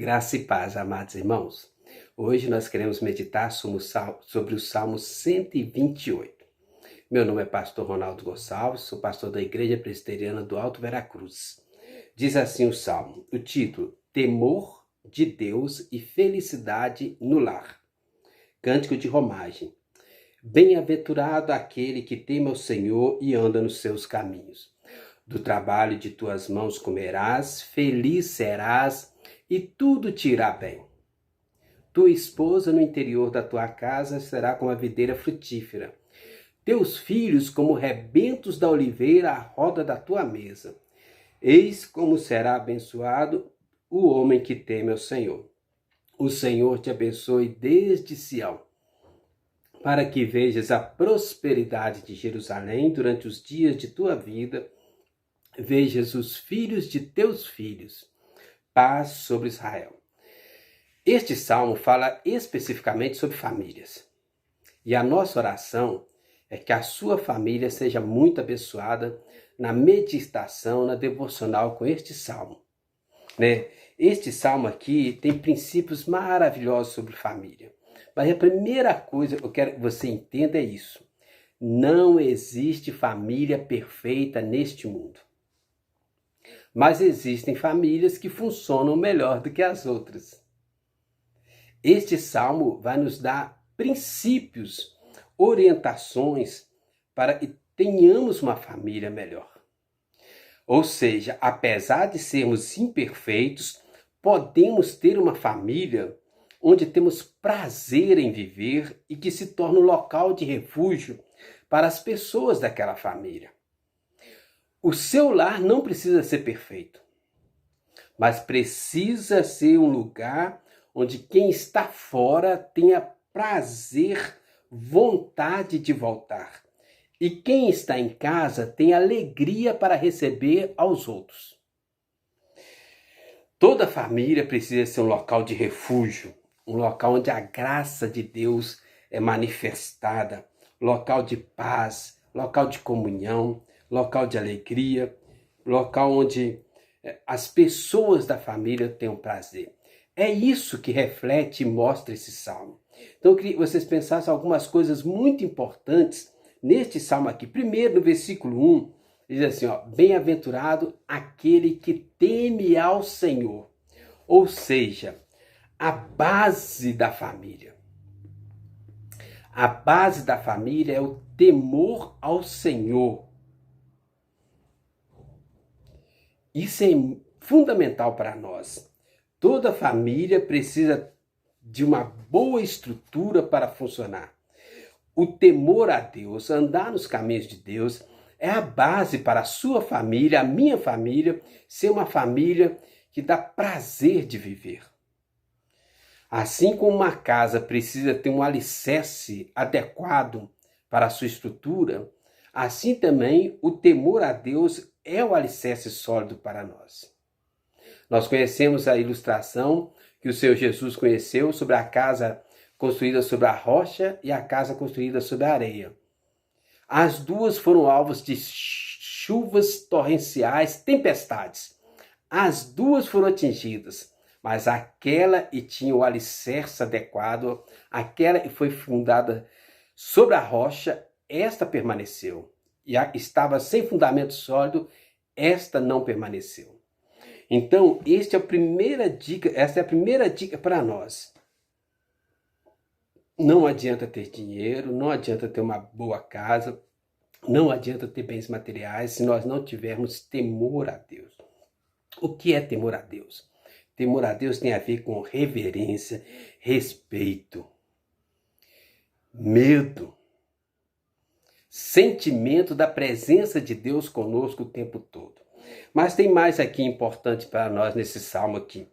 Graça e paz, amados irmãos. Hoje nós queremos meditar sobre o Salmo 128. Meu nome é pastor Ronaldo Gonçalves, sou pastor da Igreja Presbiteriana do Alto Veracruz. Diz assim o Salmo, o título, Temor de Deus e Felicidade no Lar. Cântico de romagem. Bem-aventurado aquele que teme ao Senhor e anda nos seus caminhos. Do trabalho de tuas mãos comerás, feliz serás e tudo te irá bem. Tua esposa no interior da tua casa será como a videira frutífera. Teus filhos como rebentos da oliveira à roda da tua mesa. Eis como será abençoado o homem que teme ao Senhor. O Senhor te abençoe desde Sião, para que vejas a prosperidade de Jerusalém durante os dias de tua vida, vejas os filhos de teus filhos. Paz sobre Israel. Este salmo fala especificamente sobre famílias. E a nossa oração é que a sua família seja muito abençoada na meditação, na devocional com este salmo. Este salmo aqui tem princípios maravilhosos sobre família. Mas a primeira coisa que eu quero que você entenda é isso. Não existe família perfeita neste mundo. Mas existem famílias que funcionam melhor do que as outras. Este salmo vai nos dar princípios, orientações para que tenhamos uma família melhor. Ou seja, apesar de sermos imperfeitos, podemos ter uma família onde temos prazer em viver e que se torna um local de refúgio para as pessoas daquela família. O seu lar não precisa ser perfeito, mas precisa ser um lugar onde quem está fora tenha prazer, vontade de voltar. E quem está em casa tem alegria para receber aos outros. Toda família precisa ser um local de refúgio, um local onde a graça de Deus é manifestada, local de paz, local de comunhão, local de alegria, local onde as pessoas da família tenham prazer. É isso que reflete e mostra esse salmo. Então eu queria que vocês pensassem algumas coisas muito importantes neste salmo aqui. Primeiro, no versículo 1, diz assim, bem-aventurado aquele que teme ao Senhor. Ou seja, a base da família. A base da família é o temor ao Senhor. Isso é fundamental para nós. Toda família precisa de uma boa estrutura para funcionar. O temor a Deus, andar nos caminhos de Deus, é a base para a sua família, a minha família, ser uma família que dá prazer de viver. Assim como uma casa precisa ter um alicerce adequado para a sua estrutura, assim também o temor a Deus é o alicerce sólido para nós. Nós conhecemos a ilustração que o Senhor Jesus conheceu sobre a casa construída sobre a rocha e a casa construída sobre a areia. As duas foram alvos de chuvas torrenciais, tempestades. As duas foram atingidas, mas aquela que tinha o alicerce adequado, aquela que foi fundada sobre a rocha, esta permaneceu. E a que estava sem fundamento sólido, esta não permaneceu. Então, esta é a primeira dica para nós. Não adianta ter dinheiro, não adianta ter uma boa casa, não adianta ter bens materiais se nós não tivermos temor a Deus. O que é temor a Deus? Temor a Deus tem a ver com reverência, respeito, medo, sentimento da presença de Deus conosco o tempo todo. Mas tem mais aqui importante para nós nesse salmo aqui.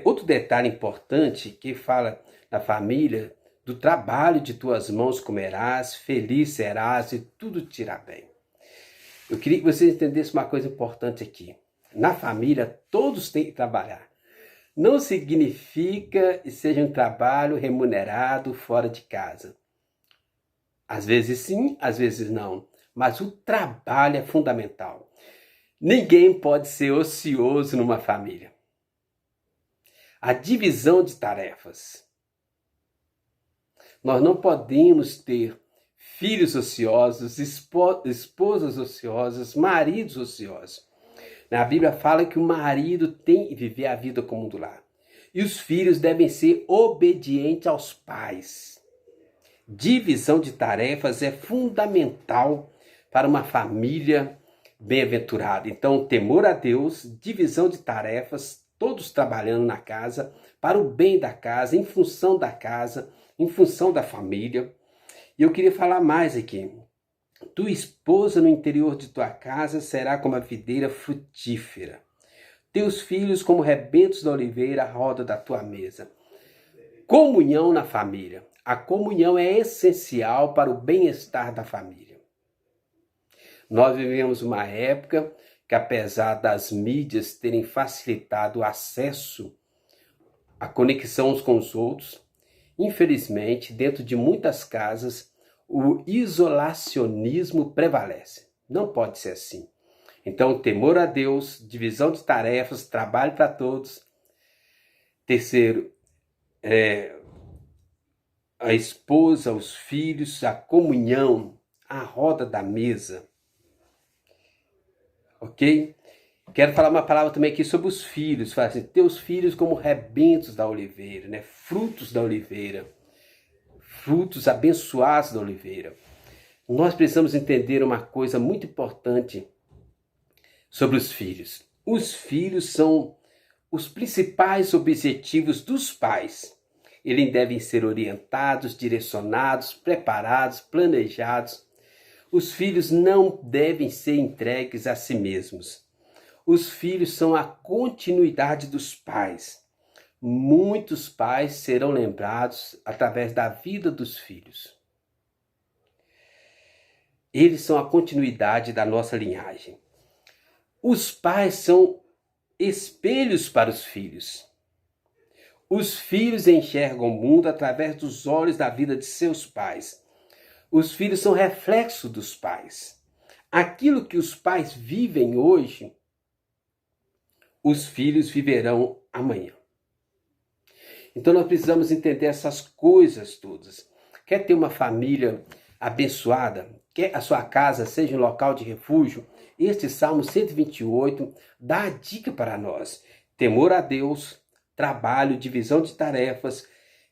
Outro detalhe importante que fala da família, do trabalho de tuas mãos comerás, feliz serás e tudo te irá bem. Eu queria que vocês entendessem uma coisa importante aqui. Na família, todos têm que trabalhar. Não significa que seja um trabalho remunerado fora de casa. Às vezes sim, às vezes não. Mas o trabalho é fundamental. Ninguém pode ser ocioso numa família. A divisão de tarefas. Nós não podemos ter filhos ociosos, esposas ociosas, maridos ociosos. A Bíblia fala que o marido tem que viver a vida comum do lar. E os filhos devem ser obedientes aos pais. Divisão de tarefas é fundamental para uma família bem-aventurada. Então, temor a Deus, divisão de tarefas, todos trabalhando na casa, para o bem da casa, em função da casa, em função da família. E eu queria falar mais aqui. Tua esposa no interior de tua casa será como a videira frutífera. Teus filhos como rebentos da oliveira à roda da tua mesa. Comunhão na família. A comunhão é essencial para o bem-estar da família. Nós vivemos uma época que, apesar das mídias terem facilitado o acesso à conexão uns com os outros, infelizmente, dentro de muitas casas, o isolacionismo prevalece. Não pode ser assim. Então, temor a Deus, divisão de tarefas, trabalho para todos. Terceiro, a esposa, os filhos, a comunhão, a roda da mesa. Ok? Quero falar uma palavra também aqui sobre os filhos. Fala assim, teus filhos como rebentos da oliveira, né? Frutos da oliveira. Frutos abençoados da oliveira. Nós precisamos entender uma coisa muito importante sobre os filhos. Os filhos são os principais objetivos dos pais. Eles devem ser orientados, direcionados, preparados, planejados. Os filhos não devem ser entregues a si mesmos. Os filhos são a continuidade dos pais. Muitos pais serão lembrados através da vida dos filhos. Eles são a continuidade da nossa linhagem. Os pais são espelhos para os filhos. Os filhos enxergam o mundo através dos olhos da vida de seus pais. Os filhos são reflexo dos pais. Aquilo que os pais vivem hoje, os filhos viverão amanhã. Então nós precisamos entender essas coisas todas. Quer ter uma família abençoada? Quer a sua casa seja um local de refúgio? Este Salmo 128 dá a dica para nós. Temor a Deus, trabalho, divisão de tarefas.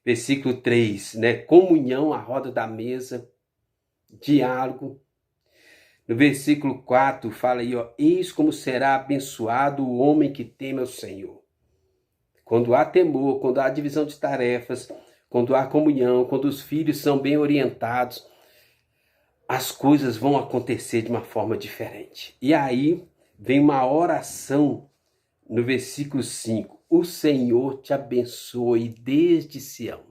Versículo 3, né? Comunhão à roda da mesa, diálogo. No versículo 4 fala aí, ó, eis como será abençoado o homem que teme ao Senhor. Quando há temor, quando há divisão de tarefas, quando há comunhão, quando os filhos são bem orientados, as coisas vão acontecer de uma forma diferente. E aí vem uma oração no versículo 5. O Senhor te abençoe desde Sião,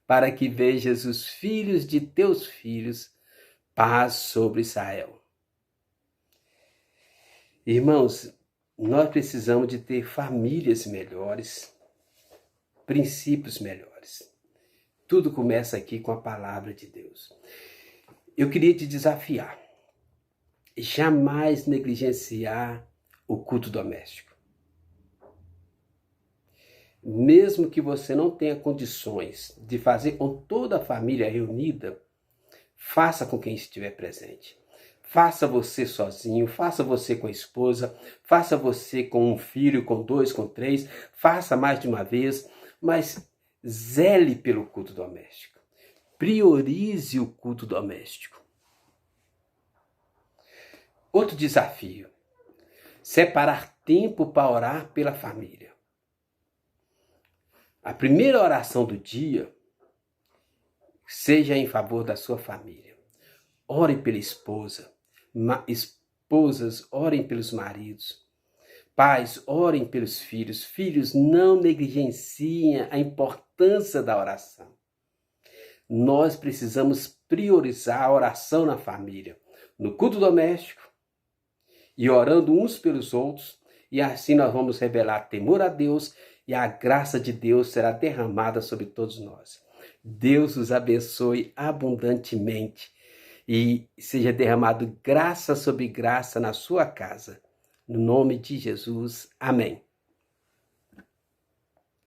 para que vejas os filhos de teus filhos, paz sobre Israel. Irmãos, nós precisamos de ter famílias melhores, princípios melhores. Tudo começa aqui com a palavra de Deus. Eu queria te desafiar. Jamais negligenciar o culto doméstico. Mesmo que você não tenha condições de fazer com toda a família reunida, faça com quem estiver presente. Faça você sozinho, faça você com a esposa, faça você com um filho, com 2, com 3, faça mais de uma vez, mas zele pelo culto doméstico. Priorize o culto doméstico. Outro desafio, separar tempo para orar pela família. A primeira oração do dia seja em favor da sua família. Ore pela esposa. Esposas, orem pelos maridos. Pais, orem pelos filhos. Filhos, não negligenciem a importância da oração. Nós precisamos priorizar a oração na família, no culto doméstico e orando uns pelos outros. E assim nós vamos revelar temor a Deus e a graça de Deus será derramada sobre todos nós. Deus os abençoe abundantemente e seja derramado graça sobre graça na sua casa. No nome de Jesus, amém.